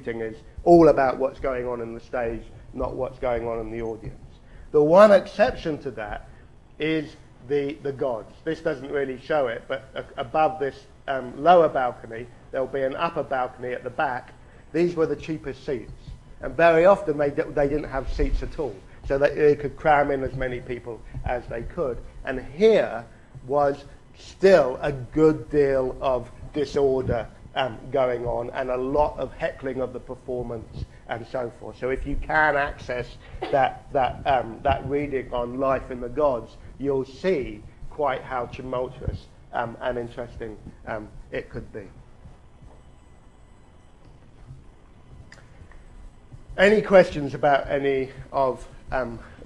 seating is all about what's going on in the stage, not what's going on in the audience. The one exception to that is the gods. This doesn't really show it, but above this lower balcony, there'll be an upper balcony at the back. These were the cheapest seats, and very often they didn't have seats at all, so that they could cram in as many people as they could. And here was still a good deal of disorder going on, and a lot of heckling of the performance and so forth. So if you can access that reading on Life in the Gods, you'll see quite how tumultuous and interesting it could be. Any questions about any of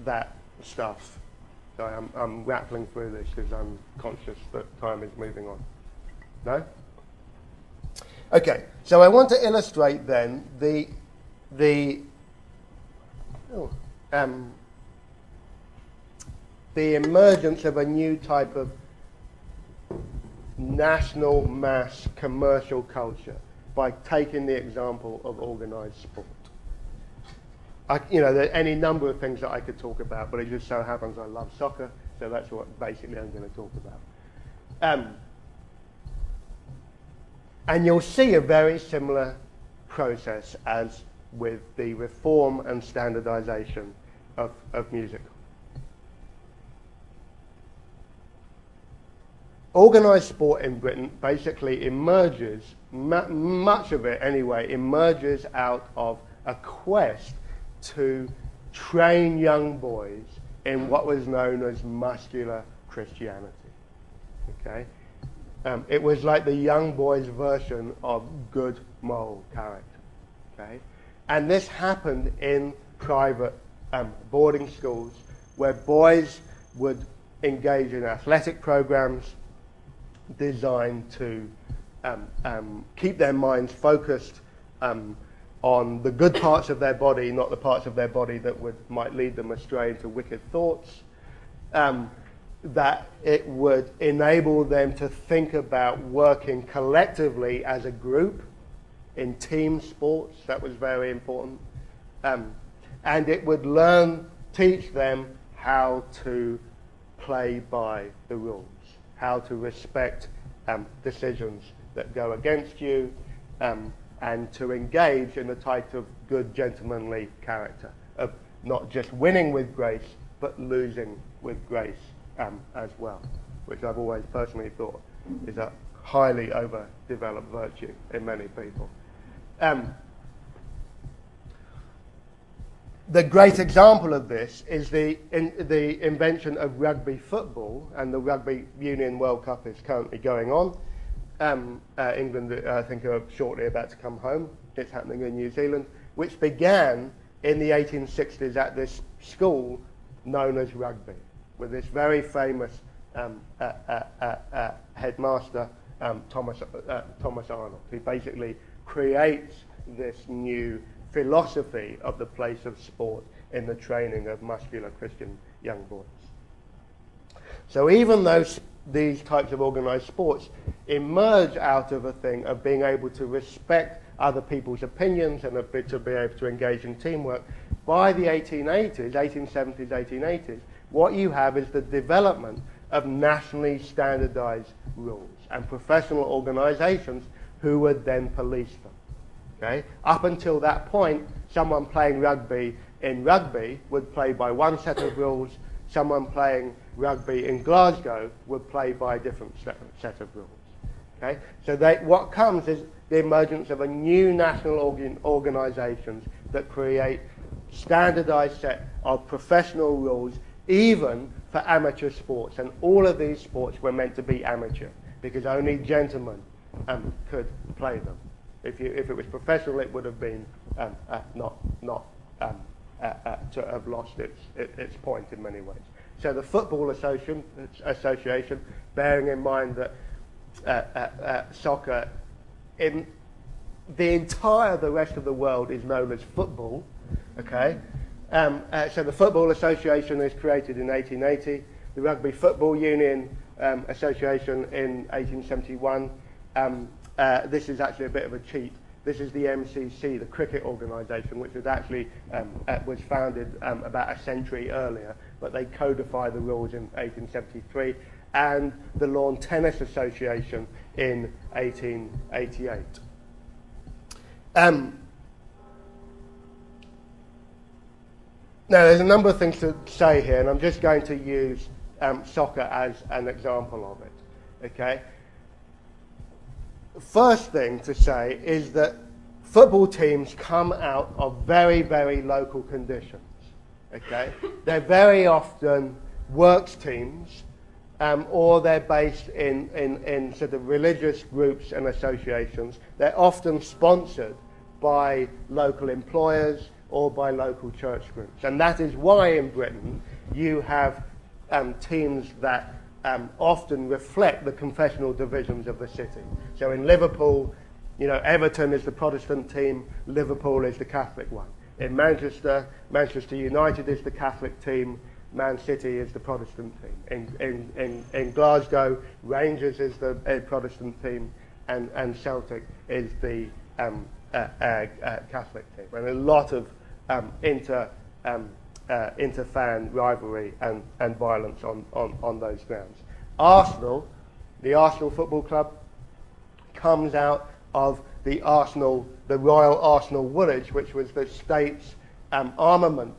that stuff? Sorry, I'm rattling through this because I'm conscious that time is moving on. No? Okay, so I want to illustrate then the emergence of a new type of national mass commercial culture by taking the example of organized sport. There are any number of things that I could talk about, but it just so happens I love soccer, so that's what basically I'm going to talk about. And you'll see a very similar process as with the reform and standardization of music. Organised sport in Britain basically emerges, much of it anyway, emerges out of a quest to train young boys in what was known as muscular Christianity. Okay? It was like the young boys' version of good moral character. Okay? And this happened in private boarding schools where boys would engage in athletic programs designed to keep their minds focused on the good parts of their body, not the parts of their body that might lead them astray into wicked thoughts. That it would enable them to think about working collectively as a group in team sports. That was very important. And it would teach them how to play by the rules, how to respect decisions that go against you, and to engage in the type of good gentlemanly character of not just winning with grace, but losing with grace as well, which I've always personally thought is a highly overdeveloped virtue in many people. The great example of this is the invention of rugby football, and the Rugby Union World Cup is currently going on. England, I think, are shortly about to come home. It's happening in New Zealand, which began in the 1860s at this school known as rugby, with this very famous headmaster, Thomas Arnold, who basically creates this new philosophy of the place of sport in the training of muscular Christian young boys. So even though these types of organized sports emerge out of a thing of being able to respect other people's opinions and to be able to engage in teamwork, by the 1870s, 1880s, what you have is the development of nationally standardized rules and professional organizations who would then police them. Okay? Up until that point, someone playing rugby in rugby would play by one set of rules. Someone playing rugby in Glasgow would play by a different set of rules. Okay? So what comes is the emergence of a new national organizations that create standardized set of professional rules, even for amateur sports. And all of these sports were meant to be amateur, because only gentlemen could play them. If it was professional, it would have been to have lost its point in many ways. So the Football Association, bearing in mind that soccer in the rest of the world is known as football, okay? So the Football Association is created in 1880, the Rugby Football Union Association in 1871. This is actually a bit of a cheat. This is the MCC, the cricket organisation, which was actually was founded about a century earlier, but they codified the rules in 1873, and the Lawn Tennis Association in 1888. Now, there's a number of things to say here, and I'm just going to use soccer as an example of it. Okay. First thing to say is that football teams come out of very, very local conditions. Okay, they're very often works teams, or they're based in sort of religious groups and associations. They're often sponsored by local employers or by local church groups. And that is why in Britain you have teams that often reflect the confessional divisions of the city. So in Liverpool, Everton is the Protestant team, Liverpool is the Catholic one. In Manchester, Manchester United is the Catholic team, Man City is the Protestant team. In Glasgow, Rangers is the Protestant team, and Celtic is the Catholic team. And a lot of inter-fan rivalry and violence on those grounds. Arsenal, the Arsenal Football Club, comes out of the Royal Arsenal Woolwich, which was the state's armament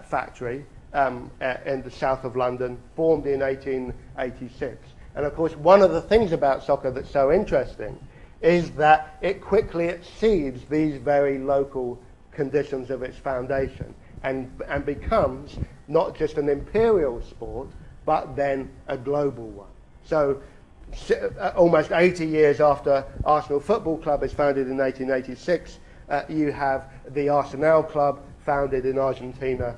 factory in the south of London, formed in 1886. And of course, one of the things about soccer that's so interesting is that it quickly exceeds these very local conditions of its foundation and becomes not just an imperial sport, but then a global one. So almost 80 years after Arsenal Football Club is founded in 1886, you have the Arsenal Club, founded in Argentina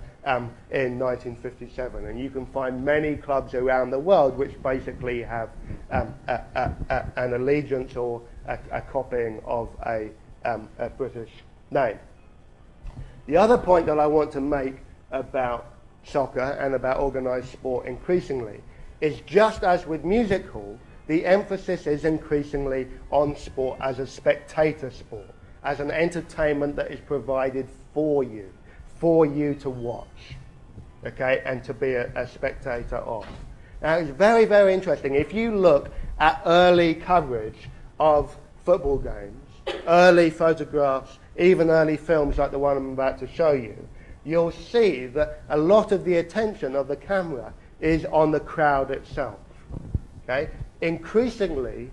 in 1957. And you can find many clubs around the world which basically have an allegiance or a copying of a British name. The other point that I want to make about soccer and about organised sport increasingly is, just as with music hall, the emphasis is increasingly on sport as a spectator sport, as an entertainment that is provided for you to watch, okay, and to be a spectator of. Now, it's very, very interesting. If you look at early coverage of football games, early photographs, even early films like the one I'm about to show you, you'll see that a lot of the attention of the camera is on the crowd itself. Okay? Increasingly,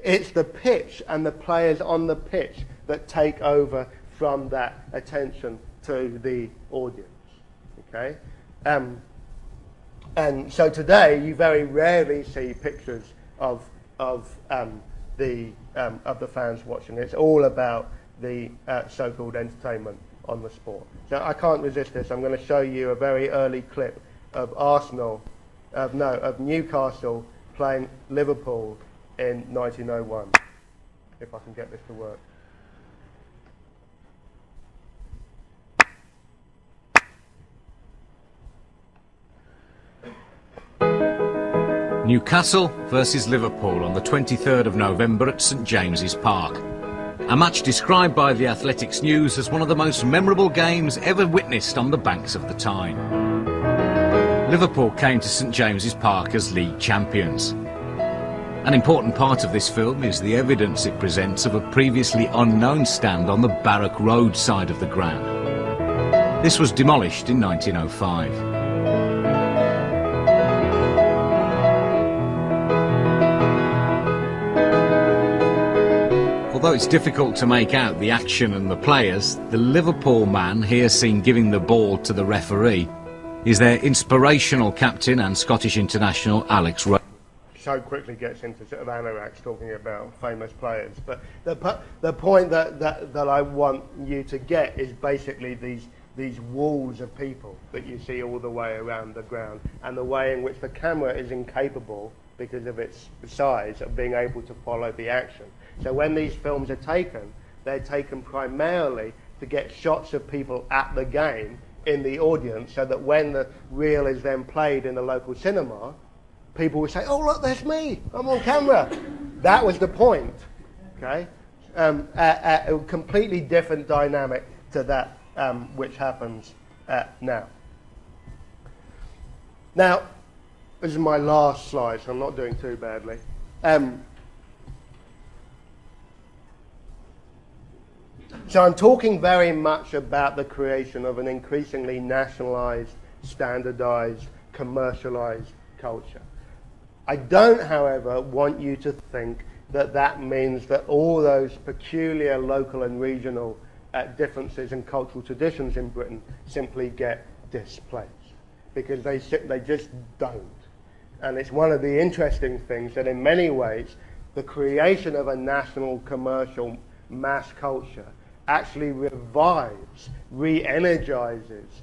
it's the pitch and the players on the pitch that take over from that attention to the audience. Okay? And so today, you very rarely see pictures of the fans watching. It's all about the so-called entertainment on the sport. So I can't resist this. I'm going to show you a very early clip of Newcastle playing Liverpool in 1901. If I can get this to work. Newcastle versus Liverpool on the 23rd of November at St James's Park. A match described by the Athletics News as one of the most memorable games ever witnessed on the banks of the Tyne. Liverpool came to St James's Park as league champions. An important part of this film is the evidence it presents of a previously unknown stand on the Barrack Road side of the ground. This was demolished in 1905. Although it's difficult to make out the action and the players, the Liverpool man here seen giving the ball to the referee is their inspirational captain and Scottish international Alex Rowe. So quickly gets into sort of anoraks talking about famous players, but the point that I want you to get is basically these walls of people that you see all the way around the ground, and the way in which the camera is incapable, because of its size, of being able to follow the action. So when these films are taken, they're taken primarily to get shots of people at the game in the audience, so that when the reel is then played in the local cinema, people will say, "Oh, look, there's me, I'm on camera." That was the point, okay? a completely different dynamic to that which happens now. Now, this is my last slide, so I'm not doing too badly. So I'm talking very much about the creation of an increasingly nationalized, standardized, commercialized culture. I don't, however, want you to think that that means that all those peculiar local and regional differences in cultural traditions in Britain simply get displaced, because they just don't. And it's one of the interesting things that in many ways the creation of a national commercial mass culture actually revives, re-energizes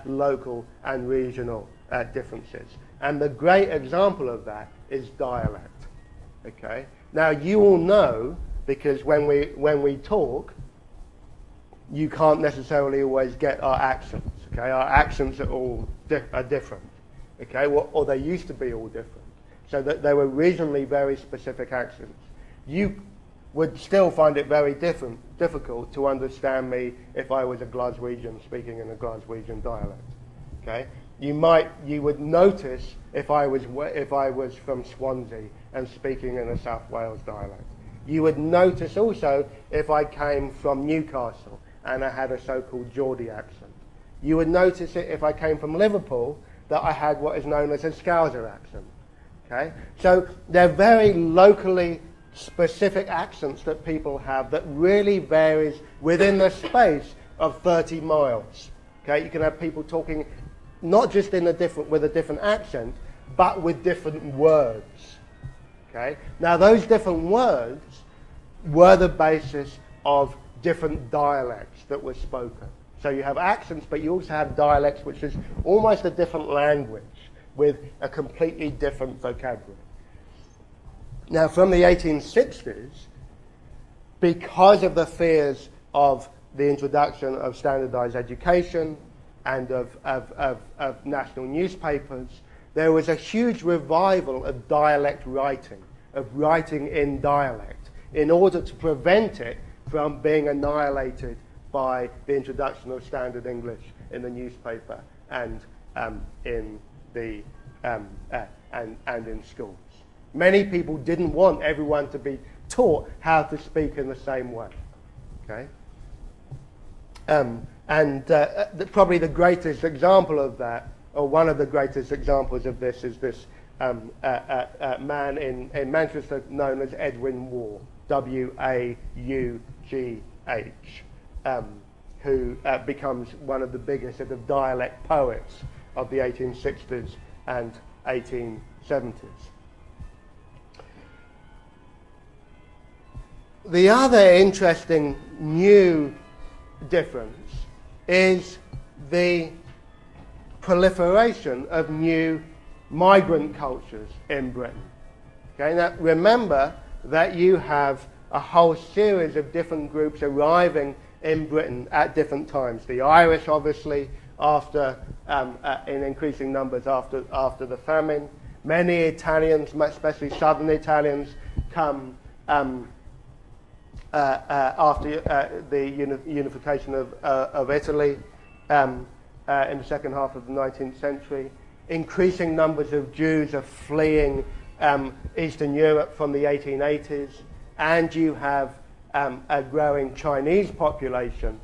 local and regional differences. And the great example of that is dialect. Okay? Now you all know, because when we talk, you can't necessarily always get our accents. Okay? Our accents are all different. Okay? Or they used to be all different. So that they were regionally very specific accents. You would still find it very difficult to understand me if I was a Glaswegian speaking in a Glaswegian dialect. Okay? You would notice if I was from Swansea and speaking in a South Wales dialect. You would notice also if I came from Newcastle and I had a so-called Geordie accent. You would notice it if I came from Liverpool that I had what is known as a Scouser accent. Okay? So they're very locally specific accents that people have that really varies within the space of 30 miles. Okay? You can have people talking not just with a different accent, but with different words. Okay? Now those different words were the basis of different dialects that were spoken. So you have accents, but you also have dialects, which is almost a different language with a completely different vocabulary. Now, from the 1860s, because of the fears of the introduction of standardized education and of national newspapers, there was a huge revival of dialect writing, of writing in dialect, in order to prevent it from being annihilated by the introduction of standard English in the newspaper and in schools. Many people didn't want everyone to be taught how to speak in the same way. Okay? Probably the greatest example of that, or one of the greatest examples of this, is this man in Manchester known as Edwin Waugh, W-A-U-G-H, who becomes one of the biggest sort of dialect poets of the 1860s and 1870s. The other interesting new difference is the proliferation of new migrant cultures in Britain. Okay, now remember that you have a whole series of different groups arriving in Britain at different times. The Irish, obviously, in increasing numbers after the famine. Many Italians, especially southern Italians, come after the unification of Italy in the second half of the 19th century. Increasing numbers of Jews are fleeing Eastern Europe from the 1880s, and you have a growing Chinese population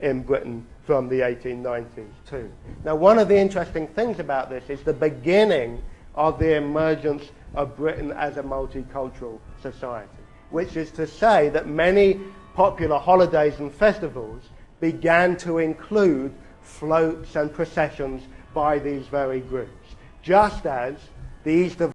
in Britain from the 1890s too. Now, one of the interesting things about this is the beginning of the emergence of Britain as a multicultural society, which is to say that many popular holidays and festivals began to include floats and processions by these very groups, just as the Easter